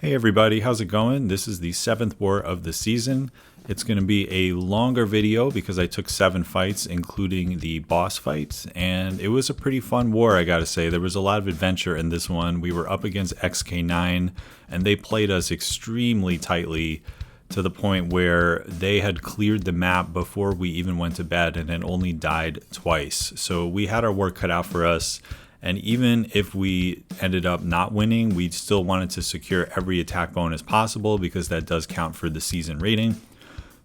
Hey everybody, how's it going? This is the 7th war of the season. It's going to be a longer video because I took 7 fights, including the boss fights, and it was a pretty fun war, I gotta say. There was a lot of adventure in this one. We were up against X-K9, and they played us extremely tightly to the point where they had cleared the map before we even went to bed and then only died twice. So we had our work cut out for us. And even if we ended up not winning, we still wanted to secure every attack bonus possible because that does count for the season rating.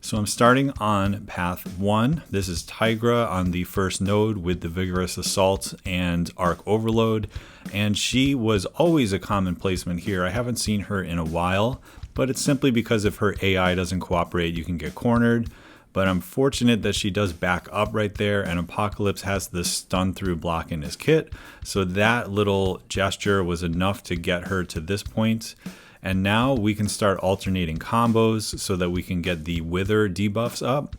So I'm starting on path 1. This is Tigra on the first node with the vigorous assault and arc overload. And she was always a common placement here. I haven't seen her in a while, but it's simply because if her AI doesn't cooperate, you can get cornered. But I'm fortunate that she does back up right there, and Apocalypse has the stun through block in his kit. So that little gesture was enough to get her to this point. And now we can start alternating combos so that we can get the wither debuffs up.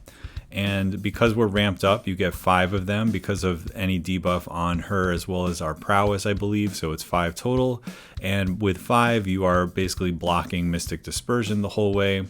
And because we're ramped up, you get 5 of them because of any debuff on her as well as our prowess, I believe. So it's 5 total. And with 5, you are basically blocking Mystic Dispersion the whole way.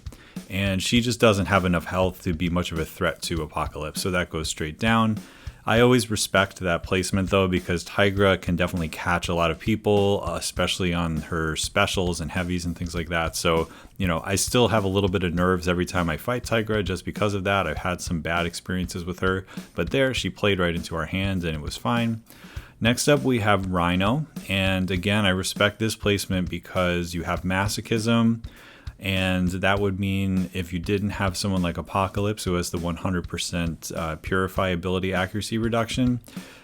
And she just doesn't have enough health to be much of a threat to Apocalypse, so that goes straight down. I always respect that placement though, because Tigra can definitely catch a lot of people, especially on her specials and heavies and things like that. So, I still have a little bit of nerves every time I fight Tigra just because of that. I've had some bad experiences with her, but there she played right into our hands and it was fine. Next up we have Rhino, and again I respect this placement because you have masochism. And that would mean if you didn't have someone like Apocalypse who has the 100% Purify ability accuracy reduction,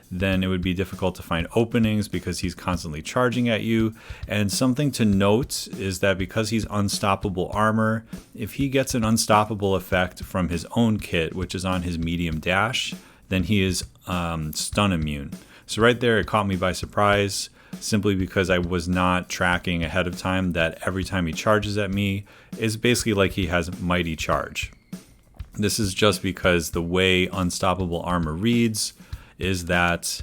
then it would be difficult to find openings because he's constantly charging at you. And something to note is that because he's unstoppable armor, if he gets an unstoppable effect from his own kit, which is on his medium dash, then he is stun immune. So right there, it caught me by surprise, simply because I was not tracking ahead of time that every time he charges at me, it's basically like he has mighty charge. This is just because the way unstoppable armor reads is that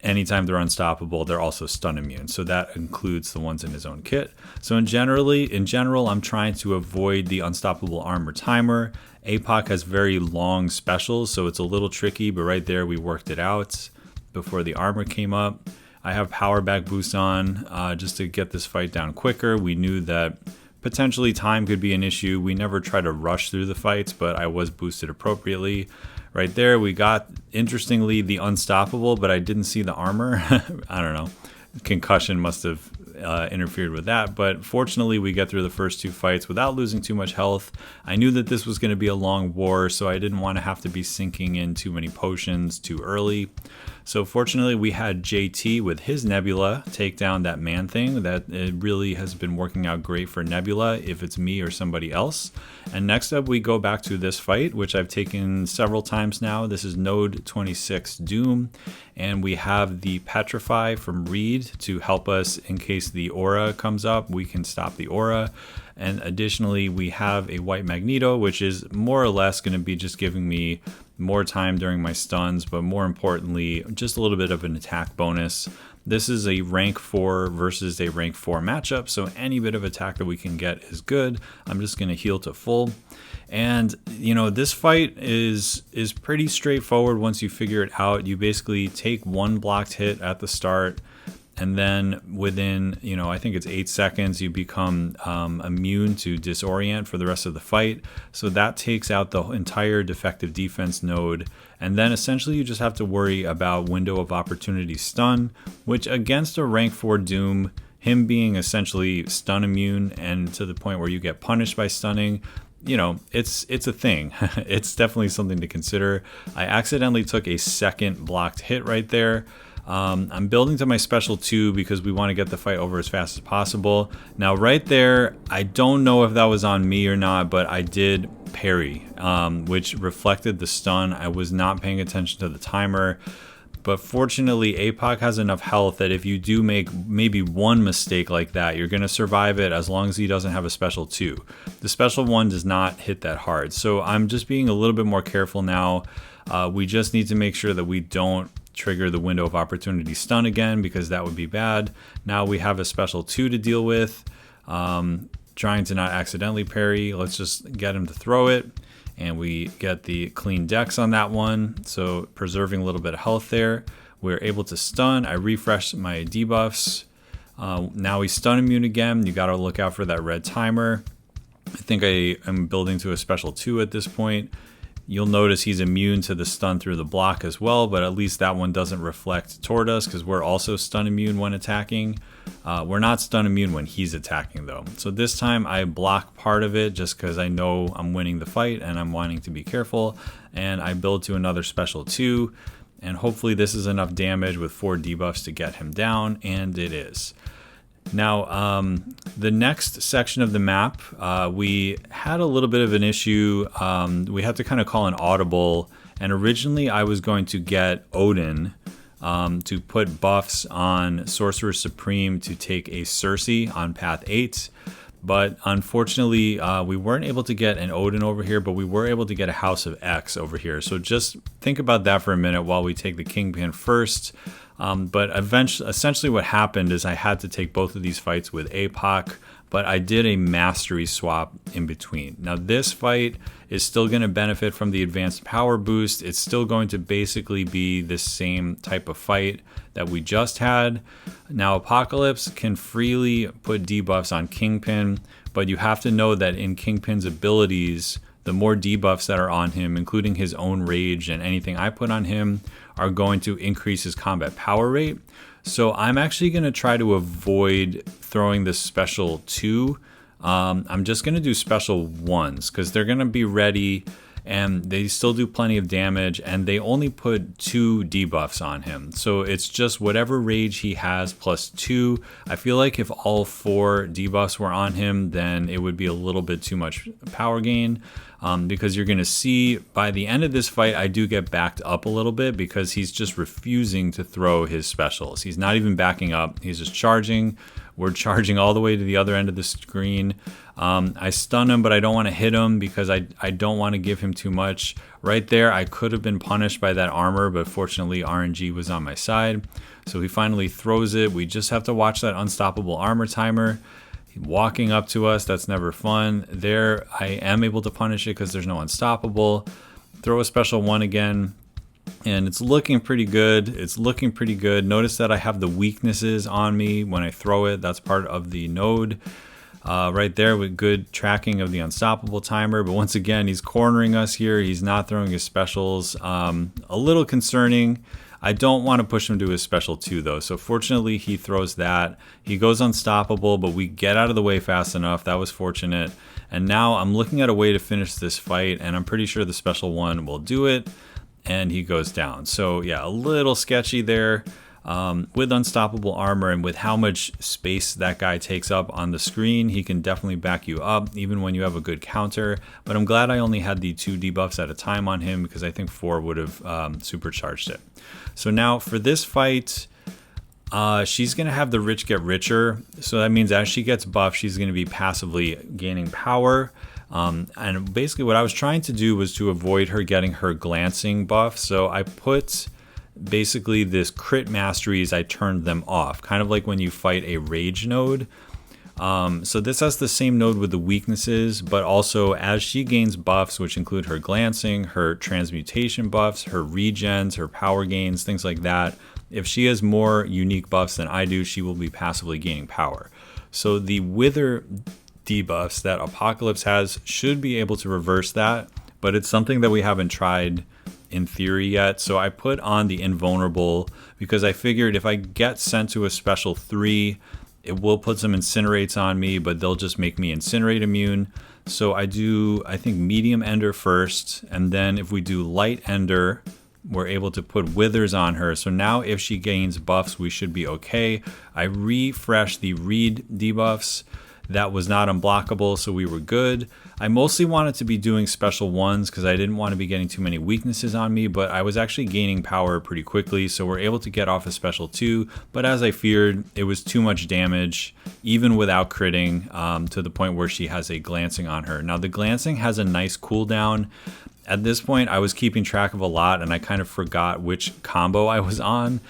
anytime they're unstoppable, they're also stun immune. So that includes the ones in his own kit. So in general, I'm trying to avoid the unstoppable armor timer. Apoc has very long specials, so it's a little tricky, but right there we worked it out before the armor came up. I have power back boost on just to get this fight down quicker. We knew that potentially time could be an issue. We never try to rush through the fights, but I was boosted appropriately. Right there, we got, interestingly, the unstoppable, but I didn't see the armor. I don't know. Concussion must have interfered with that, but fortunately we get through the first 2 fights without losing too much health. I knew that this was going to be a long war, so I didn't want to have to be sinking in too many potions too early. So fortunately we had JT with his Nebula take down that man thing. That it really has been working out great for Nebula if it's me or somebody else. And next up we go back to this fight, which I've taken several times now. This is node 26 Doom, and we have the Petrify from Reed to help us in case the aura comes up. We can stop the aura. And additionally, we have a white Magneto, which is more or less going to be just giving me more time during my stuns, but more importantly, just a little bit of an attack bonus. This is a rank 4 versus a rank 4 matchup, so any bit of attack that we can get is good. I'm just going to heal to full. And, this fight is pretty straightforward once you figure it out. You basically take 1 blocked hit at the start, and then within, I think it's 8 seconds, you become immune to disorient for the rest of the fight. So that takes out the entire defective defense node. And then essentially you just have to worry about window of opportunity stun, which against a rank 4 Doom, him being essentially stun immune and to the point where you get punished by stunning, it's a thing. It's definitely something to consider. I accidentally took a second blocked hit right there. I'm building to my special 2 because we want to get the fight over as fast as possible. Now right there, I don't know if that was on me or not, but I did parry, which reflected the stun. I was not paying attention to the timer. But fortunately, Apoc has enough health that if you do make maybe one mistake like that, you're going to survive it as long as he doesn't have a special 2. The special 1 does not hit that hard. So I'm just being a little bit more careful now. We just need to make sure that we don't trigger the window of opportunity stun again, because that would be bad. Now we have a special 2 to deal with. Trying to not accidentally parry. Let's just get him to throw it. And we get the clean dex on that one. So preserving a little bit of health there. We're able to stun. I refreshed my debuffs. Now he's stun immune again. You got to look out for that red timer. I think I am building to a special 2 at this point. You'll notice he's immune to the stun through the block as well, but at least that one doesn't reflect toward us because we're also stun immune when attacking. We're not stun immune when he's attacking though. So this time I block part of it just because I know I'm winning the fight and I'm wanting to be careful. And I build to another special 2. And hopefully this is enough damage with 4 debuffs to get him down, and it is. Now, the next section of the map, we had a little bit of an issue. We had to kind of call an audible, and originally I was going to get Odin to put buffs on Sorcerer Supreme to take a Sersi on path 8. But unfortunately, we weren't able to get an Odin over here, but we were able to get a House of X over here. So just think about that for a minute while we take the Kingpin first. But essentially what happened is I had to take both of these fights with Apoc, but I did a mastery swap in between. Now this fight is still going to benefit from the advanced power boost. It's still going to basically be the same type of fight that we just had. Now Apocalypse can freely put debuffs on Kingpin, but you have to know that in Kingpin's abilities, the more debuffs that are on him, including his own rage and anything I put on him, are going to increase his combat power rate. So I'm actually going to try to avoid throwing the special 2. I'm just going to do special 1s because they're going to be ready and they still do plenty of damage, and they only put 2 debuffs on him. So it's just whatever rage he has plus 2. I feel like if all 4 debuffs were on him, then it would be a little bit too much power gain. Because you're going to see by the end of this fight, I do get backed up a little bit because he's just refusing to throw his specials. He's not even backing up. He's just charging. We're charging all the way to the other end of the screen. I stun him, but I don't want to hit him because I don't want to give him too much. Right there, I could have been punished by that armor, but fortunately RNG was on my side. So he finally throws it. We just have to watch that unstoppable armor timer. Walking up to us, that's never fun. There, I am able to punish it because there's no unstoppable. Throw a special 1 again, and it's looking pretty good. It's looking pretty good. Notice that I have the weaknesses on me when I throw it. That's part of the node right there with good tracking of the unstoppable timer. But once again, he's cornering us here. He's not throwing his specials. A little concerning. I don't want to push him to his special 2 though. So fortunately he throws that. He goes unstoppable, but we get out of the way fast enough. That was fortunate. And now I'm looking at a way to finish this fight, and I'm pretty sure the special 1 will do it. And he goes down. So yeah, a little sketchy there. With unstoppable armor and with how much space that guy takes up on the screen, he can definitely back you up even when you have a good counter. But I'm glad I only had the 2 debuffs at a time on him because I think 4 would have supercharged it. So now for this fight, she's going to have the rich get richer. So that means as she gets buffed, she's going to be passively gaining power. And basically what I was trying to do was to avoid her getting her glancing buff. So I put basically this crit masteries, I turned them off, kind of like when you fight a rage node. So this has the same node with the weaknesses, but also as she gains buffs, which include her glancing, her transmutation buffs, her regens, her power gains, things like that. If she has more unique buffs than I do, she will be passively gaining power. So the wither debuffs that Apocalypse has should be able to reverse that, but it's something that we haven't tried in theory yet. So I put on the invulnerable because I figured if I get sent to a special 3, it will put some incinerates on me, but they'll just make me incinerate immune. So I do, I think, medium ender first, and then if we do light ender, we're able to put withers on her. So now if she gains buffs, we should be okay. I refreshed the read debuffs. That was not unblockable, so we were good. I mostly wanted to be doing special 1s because I didn't want to be getting too many weaknesses on me, but I was actually gaining power pretty quickly, so we're able to get off a special 2. But as I feared, it was too much damage, even without critting, to the point where she has a glancing on her. Now the glancing has a nice cooldown. At this point, I was keeping track of a lot, and I kind of forgot which combo I was on.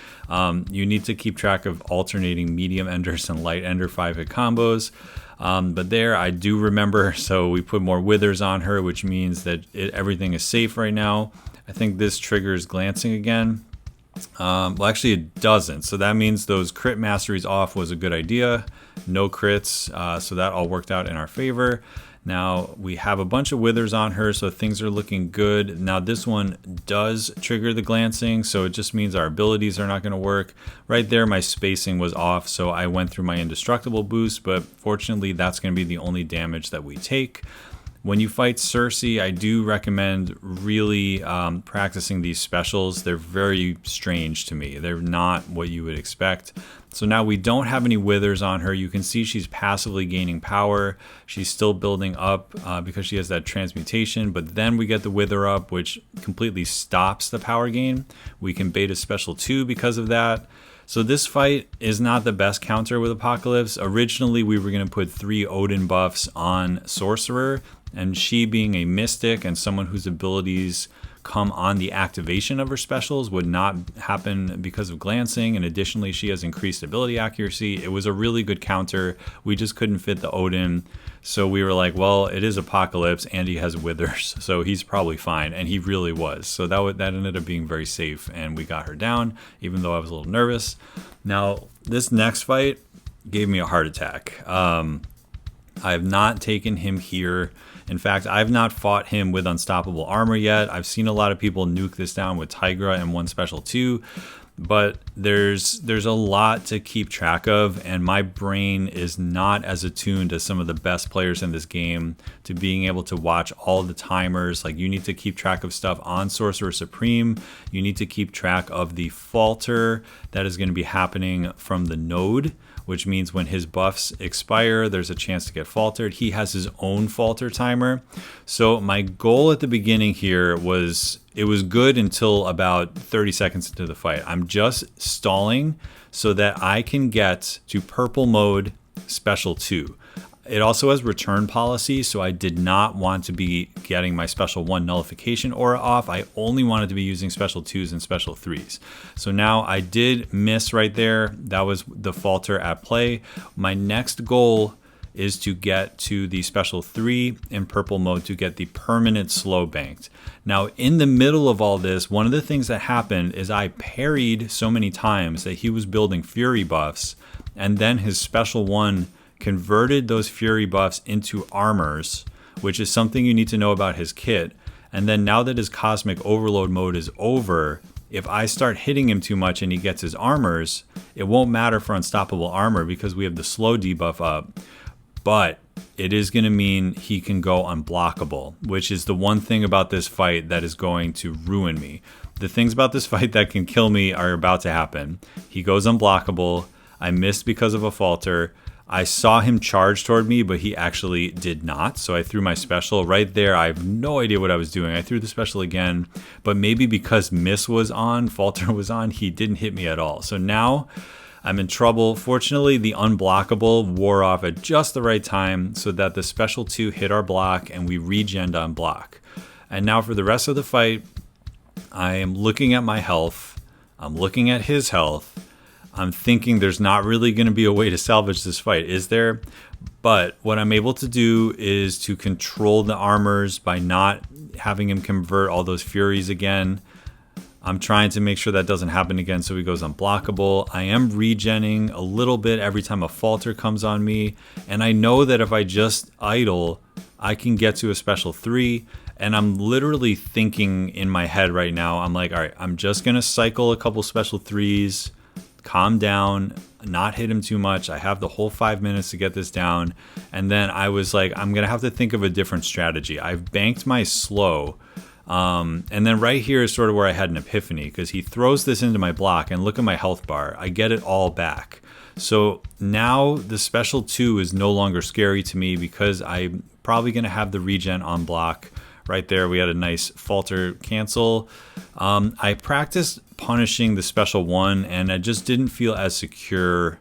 You need to keep track of alternating medium enders and light ender 5-hit combos. But there, I do remember, so we put more withers on her, which means that everything is safe right now. I think this triggers glancing again. Well, actually, it doesn't. So that means those crit masteries off was a good idea. No crits, so that all worked out in our favor. Now we have a bunch of withers on her, so things are looking good. Now this one does trigger the glancing, so it just means our abilities are not going to work. Right there, my spacing was off, so I went through my indestructible boost, but fortunately that's going to be the only damage that we take. When you fight Sersi, I do recommend really practicing these specials. They're very strange to me. They're not what you would expect. So now we don't have any withers on her. You can see she's passively gaining power. She's still building up because she has that transmutation, but then we get the wither up, which completely stops the power gain. We can bait a special 2 because of that. So this fight is not the best counter with Apocalypse. Originally, we were going to put 3 Odin buffs on Sorcerer, and she being a mystic and someone whose abilities come on the activation of her specials would not happen because of glancing, and additionally she has increased ability accuracy. It was a really good counter. We just couldn't fit the Odin, so we were like, well, it is Apocalypse and he has withers, so he's probably fine, and he really was. So that ended up being very safe, and we got her down, even though I was a little nervous. Now this next fight gave me a heart attack. I have not taken him here. In fact, I've not fought him with unstoppable armor yet. I've seen a lot of people nuke this down with Tigra and one special 2, but there's a lot to keep track of, and my brain is not as attuned as some of the best players in this game to being able to watch all the timers. Like, you need to keep track of stuff on Sorcerer Supreme. You need to keep track of the falter that is going to be happening from the node, which means when his buffs expire, there's a chance to get faltered. He has his own falter timer. So my goal at the beginning here was, it was good until about 30 seconds into the fight. I'm just stalling so that I can get to purple mode special 2. It also has return policy, so I did not want to be getting my special 1 nullification aura off. I only wanted to be using special 2s and special 3s. So now I did miss right there. That was the falter at play. My next goal is to get to the special 3 in purple mode to get the permanent slow banked. Now in the middle of all this, one of the things that happened is I parried so many times that he was building fury buffs, and then his special 1 converted those fury buffs into armors, which is something you need to know about his kit. And then now that his cosmic overload mode is over, if I start hitting him too much and he gets his armors, it won't matter for unstoppable armor because we have the slow debuff up, but it is going to mean he can go unblockable, which is the one thing about this fight that is going to ruin me. The things about this fight that can kill me are about to happen. He goes unblockable. I missed because of a falter. I saw him charge toward me, but he actually did not. So I threw my special right there. I have no idea what I was doing. I threw the special again, but maybe because miss was on, falter was on, he didn't hit me at all. So now I'm in trouble. Fortunately, the unblockable wore off at just the right time so that the special 2 hit our block and we regened on block. And now for the rest of the fight, I am looking at my health. I'm looking at his health. I'm thinking there's not really going to be a way to salvage this fight, is there? But what I'm able to do is to control the armors by not having him convert all those furies again. I'm trying to make sure that doesn't happen again so he goes unblockable. I am regenning a little bit every time a falter comes on me. And I know that if I just idle, I can get to a special 3. And I'm literally thinking in my head right now, I'm like, all right, I'm just going to cycle a couple special 3s. Calm down, not hit him too much. I have the whole 5 minutes to get this down. And then I was like, I'm going to have to think of a different strategy. I've banked my slow. And then right here is sort of where I had an epiphany because he throws this into my block and look at my health bar. I get it all back. So now the special 2 is no longer scary to me because I'm probably going to have the regen on block. Right there, we had a nice falter cancel. I practiced punishing the special 1, and I just didn't feel as secure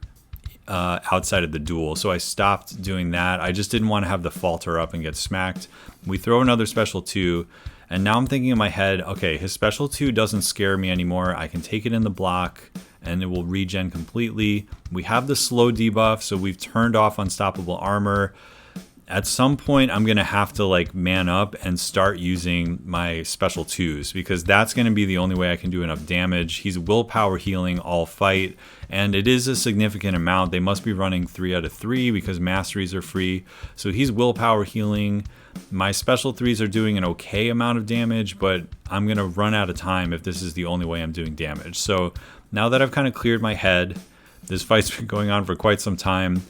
outside of the duel, so I stopped doing that. I just didn't want to have the falter up and get smacked. We throw another special 2, And now I'm thinking in my head, okay, his special 2 doesn't scare me anymore. I can take it in the block and it will regen completely. We have the slow debuff, so we've turned off unstoppable armor. At some point, I'm going to have to like man up and start using my special 2s, because that's going to be the only way I can do enough damage. He's willpower healing all fight, and it is a significant amount. They must be running 3 out of 3 because masteries are free. So he's willpower healing. My special 3s are doing an okay amount of damage, but I'm going to run out of time if this is the only way I'm doing damage. So now that I've kind of cleared my head, this fight's been going on for quite some time.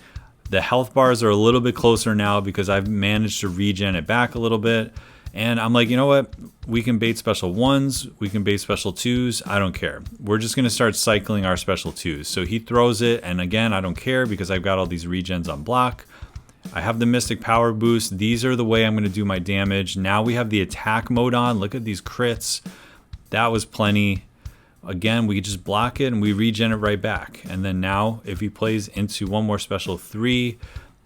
The health bars are a little bit closer now because I've managed to regen it back a little bit. And I'm like, you know what? We can bait special 1s. We can bait special 2s. I don't care. We're just going to start cycling our special 2s. So he throws it. And again, I don't care because I've got all these regens on block. I have the Mystic Power Boost. These are the way I'm going to do my damage. Now we have the attack mode on. Look at these crits. That was plenty. Again, we just block it and we regen it right back. And then now, if he plays into one more special 3,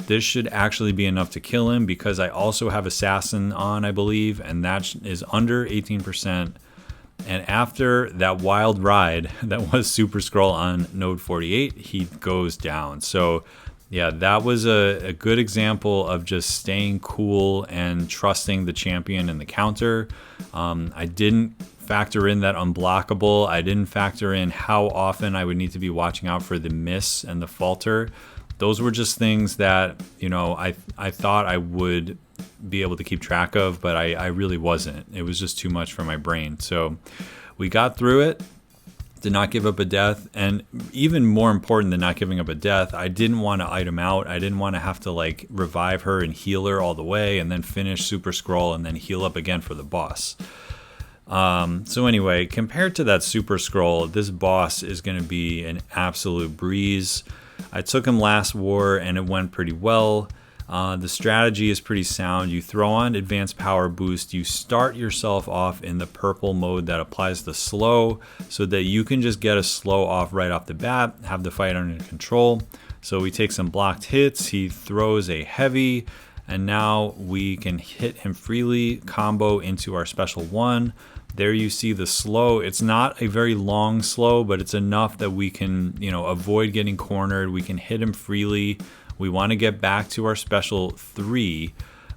this should actually be enough to kill him, because I also have Assassin on, I believe, and that is under 18%. And after that wild ride that was Super Skrull on node 48, he goes down. So yeah, that was a good example of just staying cool and trusting the champion in the counter. I didn't factor in that unblockable. I didn't factor in how often I would need to be watching out for the miss and the falter. Those were just things that, you know, I thought I would be able to keep track of, but I really wasn't. It was just too much for my brain. So we got through it, did not give up a death. And even more important than not giving up a death, I didn't want to item out. I didn't want to have to like revive her and heal her all the way and then finish Super Skrull and then heal up again for the boss. So anyway, compared to that Super Skrull, this boss is going to be an absolute breeze. I took him last war and it went pretty well. The strategy is pretty sound. You throw on Advanced Power Boost. You start yourself off in the purple mode that applies the slow, so that you can just get a slow off right off the bat, have the fight under control. So we take some blocked hits. He throws a heavy, and now we can hit him freely, combo into our special 1. There you see the slow. It's not a very long slow, but it's enough that we can, you know, avoid getting cornered. We can hit him freely. We want to get back to our special 3.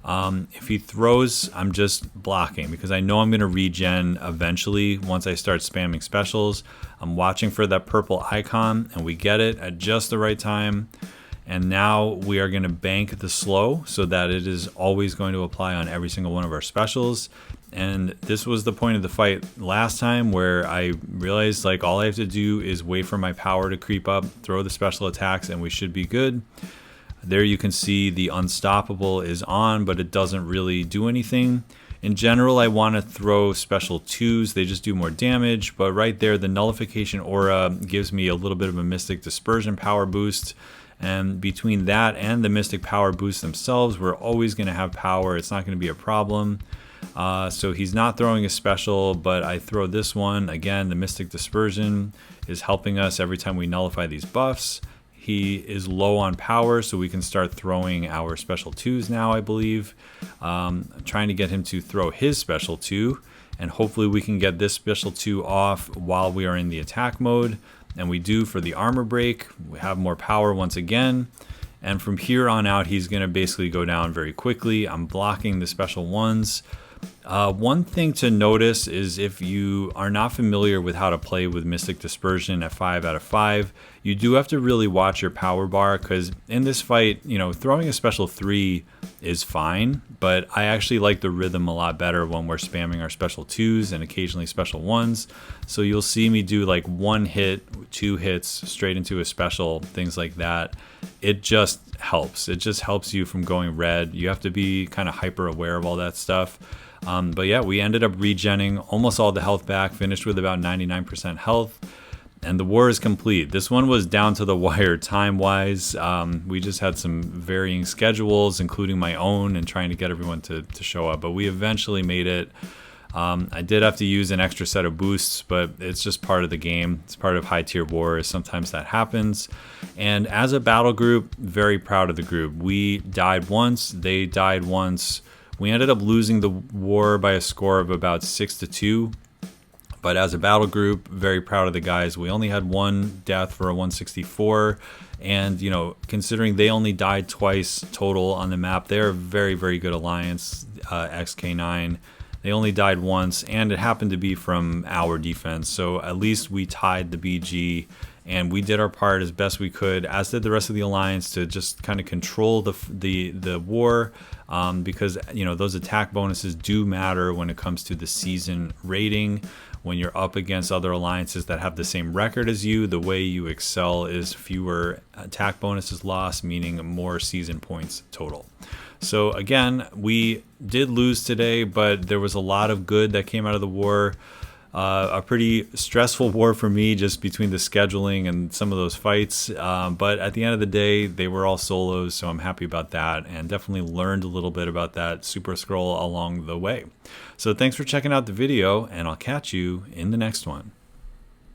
If he throws, I'm just blocking because I know I'm going to regen eventually once I start spamming specials. I'm watching for that purple icon, and we get it at just the right time. And now we are going to bank the slow so that it is always going to apply on every single one of our specials. And this was the point of the fight last time, where I realized like all I have to do is wait for my power to creep up, throw the special attacks, and we should be good. There you can see the unstoppable is on, but it doesn't really do anything. In general, I want to throw special 2s. They just do more damage. But right there, the nullification aura gives me a little bit of a Mystic Dispersion power boost. And between that and the Mystic Power Boost themselves, we're always going to have power. It's not going to be a problem. So he's not throwing a special, but I throw this one. Again, the Mystic Dispersion is helping us every time we nullify these buffs. He is low on power, so we can start throwing our special 2s now, I believe. Trying to get him to throw his special 2, and hopefully we can get this special 2 off while we are in the attack mode. And we do for the armor break. We have more power once again. And from here on out, he's going to basically go down very quickly. I'm blocking the special 1s. One thing to notice is if you are not familiar with how to play with Mystic Dispersion at 5 out of 5, you do have to really watch your power bar, because in this fight, you know, throwing a special 3 is fine, but I actually like the rhythm a lot better when we're spamming our special 2s and occasionally special 1s. So you'll see me do like 1 hit, 2 hits straight into a special, things like that. It just helps. It just helps you from going red. You have to be kind of hyper aware of all that stuff. But yeah, we ended up regenning almost all the health back, finished with about 99% health, and the war is complete. This one was down to the wire time-wise. We just had some varying schedules, including my own, and trying to get everyone to show up, but we eventually made it. I did have to use an extra set of boosts, but it's just part of the game. It's part of high-tier wars. Sometimes that happens. And as a battle group, very proud of the group. We died once. They died once. We ended up losing the war by a score of about 6-2. But as a battle group, very proud of the guys. We only had one death for a 164. And, you know, considering they only died twice total on the map, they're a very, very good alliance, X-K9. They only died once, and it happened to be from our defense. So at least we tied the BG, and we did our part as best we could, as did the rest of the alliance, to just kind of control the war, because, you know, those attack bonuses do matter when it comes to the season rating. When you're up against other alliances that have the same record as you, the way you excel is fewer attack bonuses lost, meaning more season points total. So again, we did lose today, but there was a lot of good that came out of the war. A pretty stressful war for me, just between the scheduling and some of those fights. But at the end of the day, they were all solos, so I'm happy about that, and definitely learned a little bit about that Super Skrull along the way. So thanks for checking out the video, and I'll catch you in the next one.